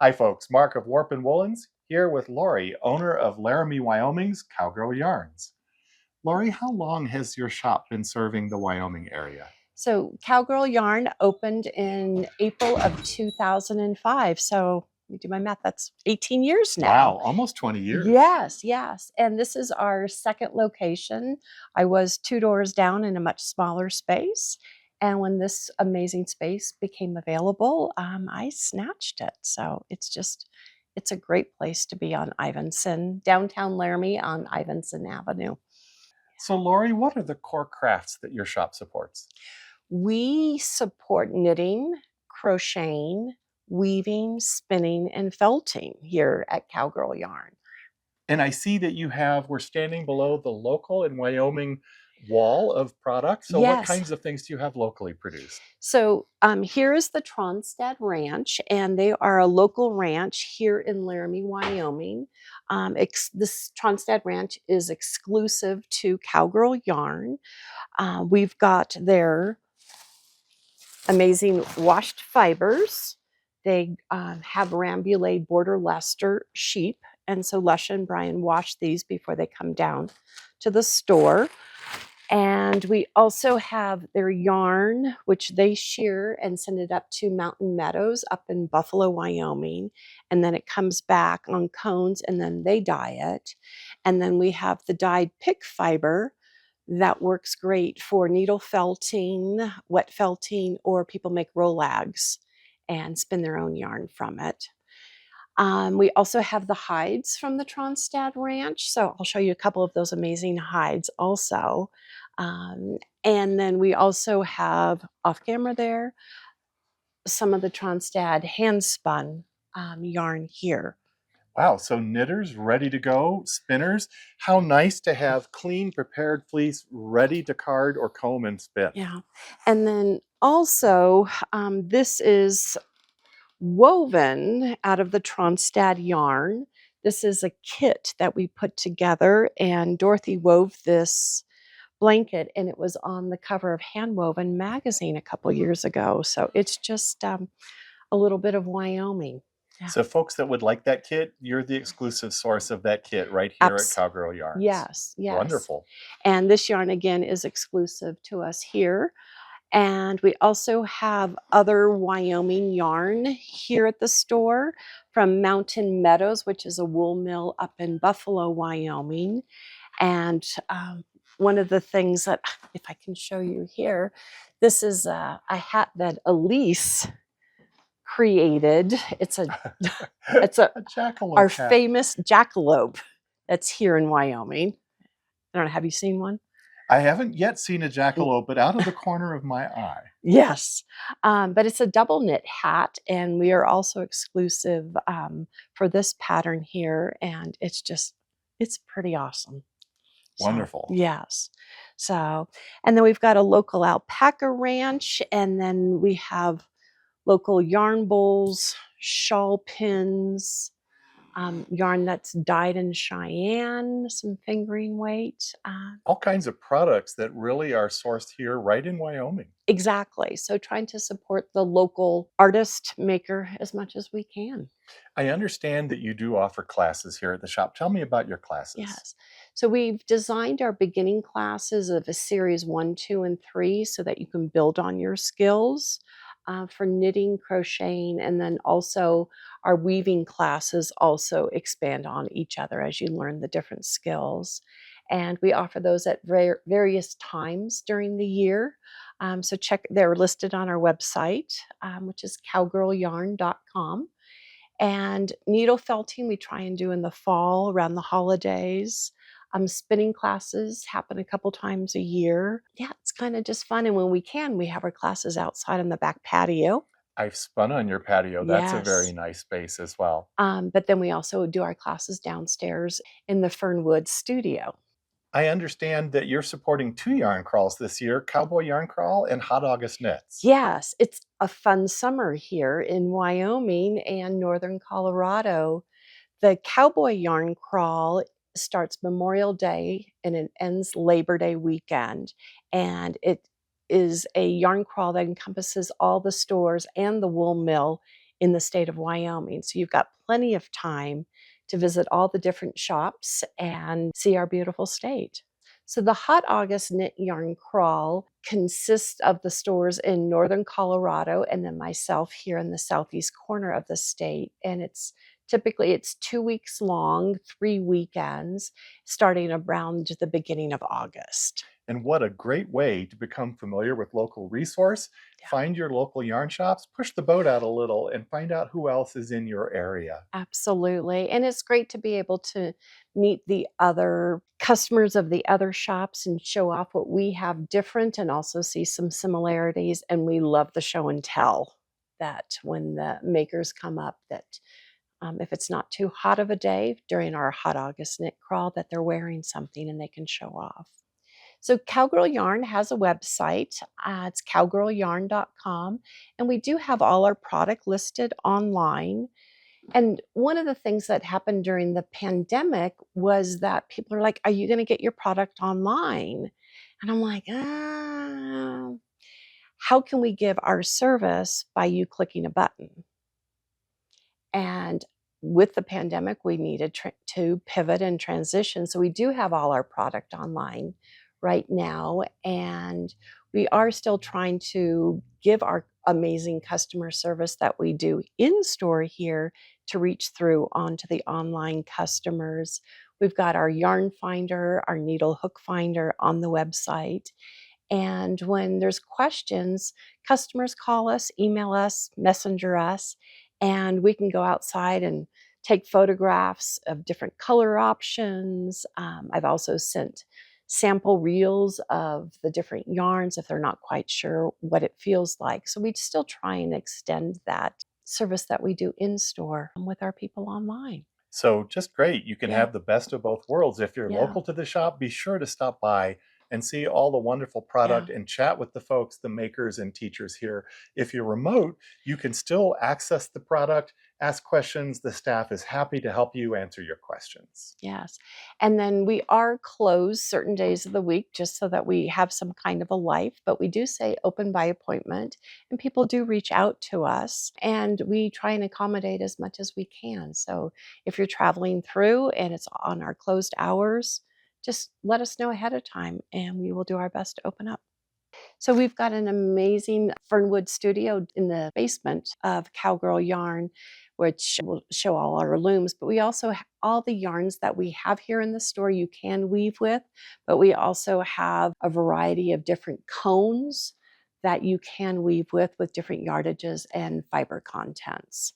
Hi, folks. Mark of Warp and Woolens here with Lori, owner of Laramie, Wyoming's Cowgirl Yarns. Lori, how long has your shop been serving the Wyoming area? So Cowgirl Yarn opened in April of 2005. So let me do my math. That's 18 years Wow, now. almost 20 years. Yes. And this is our second location. I was 2 doors down in a much smaller space. And when this amazing space became available, I snatched it. So it's a great place to be on Ivinson, downtown Laramie on Ivinson Avenue. So, Lori, what are the core crafts that your shop supports? We support knitting, crocheting, weaving, spinning, and felting here at Cowgirl Yarn. And I see that we're standing below the local in Wyoming wall of products. So, what Yes. kinds of things do you have locally produced? So here is the Tronstad Ranch, and they are a local ranch here in Laramie, Wyoming. This Tronstad Ranch is exclusive to Cowgirl Yarn. We've got their amazing washed fibers. They have Rambouillet border Leicester sheep. And so Lusha and Brian wash these before they come down to the store. And we also have their yarn, which they shear and send it up to Mountain Meadows up in Buffalo, Wyoming. And then it comes back on cones and then they dye it. And then we have the dyed pick fiber that works great for needle felting, wet felting, or people make rolags and spin their own yarn from it. We also have the hides from the Tronstad Ranch. So I'll show you a couple of those amazing hides also. And then we also have off camera there some of the Tronstad hand spun yarn here. Wow, so knitters ready to go, spinners. How nice to have clean, prepared fleece ready to card or comb and spin. Yeah. And then also, this is woven out of the Tronstad yarn. This is a kit that we put together, and Dorothy wove this blanket, and it was on the cover of Handwoven magazine a couple years ago. So it's just a little bit of Wyoming. Yeah. So folks that would like that kit, you're the exclusive source of that kit right here at Cowgirl Yarns. Yes. Wonderful. And this yarn, again, is exclusive to us here. And we also have other Wyoming yarn here at the store from Mountain Meadows, which is a wool mill up in Buffalo, Wyoming. And one of the things that, if I can show you here, this is a hat that Elise created. It's a jackalope our hat. famous jackalope that's here in Wyoming. I don't know, have you seen one? I haven't yet seen a jackalope, but out of the corner of my eye. Yes, but it's a double knit hat, and we are also exclusive for this pattern here, and it's pretty awesome. Wonderful. So, yes. So, and then we've got a local alpaca ranch, and then we have local yarn bowls, shawl pins, yarn that's dyed in Cheyenne, some fingering weight. All kinds of products that really are sourced here right in Wyoming. Exactly. So trying to support the local artist maker as much as we can. I understand that you do offer classes here at the shop. Tell me about your classes. Yes. So we've designed our beginning classes of a series 1, 2, and 3 so that you can build on your skills for knitting, crocheting, and then also our weaving classes also expand on each other as you learn the different skills. And we offer those at various times during the year. So they're listed on our website, which is cowgirlyarn.com. And needle felting we try and do in the fall around the holidays. Spinning classes happen a couple times a year. Yeah, it's kind of just fun. And when we can, we have our classes outside on the back patio. I've spun on your patio. That's a Yes. very nice space as well. But then we also do our classes downstairs in the Fernwood studio. I understand that you're supporting 2 yarn crawls this year, Cowboy Yarn Crawl and Hot August Knits. Yes, it's a fun summer here in Wyoming and northern Colorado. The Cowboy Yarn Crawl starts Memorial Day and it ends Labor Day weekend. And it is a yarn crawl that encompasses all the stores and the wool mill in the state of Wyoming. So you've got plenty of time to visit all the different shops and see our beautiful state. So the Hot August Knit Yarn Crawl consists of the stores in northern Colorado and then myself here in the southeast corner of the state. And it's 2 weeks long, 3 weekends, starting around the beginning of August. And what a great way to become familiar with local resource. Yeah. Find your local yarn shops, push the boat out a little, and find out who else is in your area. Absolutely. And it's great to be able to meet the other customers of the other shops and show off what we have different and also see some similarities. And we love the show and tell that when the makers come up, that if it's not too hot of a day during our Hot August knit crawl, that they're wearing something and they can show off. So Cowgirl Yarn has a website. It's cowgirlyarn.com. And we do have all our product listed online. And one of the things that happened during the pandemic was that people are like, are you going to get your product online? And I'm like, how can we give our service by you clicking a button? And with the pandemic, we needed to pivot and transition. So we do have all our product online right now. And we are still trying to give our amazing customer service that we do in store here to reach through onto the online customers. We've got our yarn finder, our needle hook finder on the website. And when there's questions, customers call us, email us, messenger us, and we can go outside and take photographs of different color options. I've also sent sample reels of the different yarns if they're not quite sure what it feels like. So we still try and extend that service that we do in store with our people online. So just great. You can Yeah, have the best of both worlds. If you're yeah, local to the shop, be sure to stop by and see all the wonderful yeah. product and chat with the folks, the makers and teachers here. If you're remote, you can still access the product, ask questions. The staff is happy to help you answer your questions. Yes. And then we are closed certain days of the week just so that we have some kind of a life, but we do say open by appointment and people do reach out to us and we try and accommodate as much as we can. So if you're traveling through and it's on our closed hours, just let us know ahead of time and we will do our best to open up. So we've got an amazing Fernwood studio in the basement of Cowgirl Yarn, which will show all our looms. But we also have all the yarns that we have here in the store you can weave with, but we also have a variety of different cones that you can weave with different yardages and fiber contents.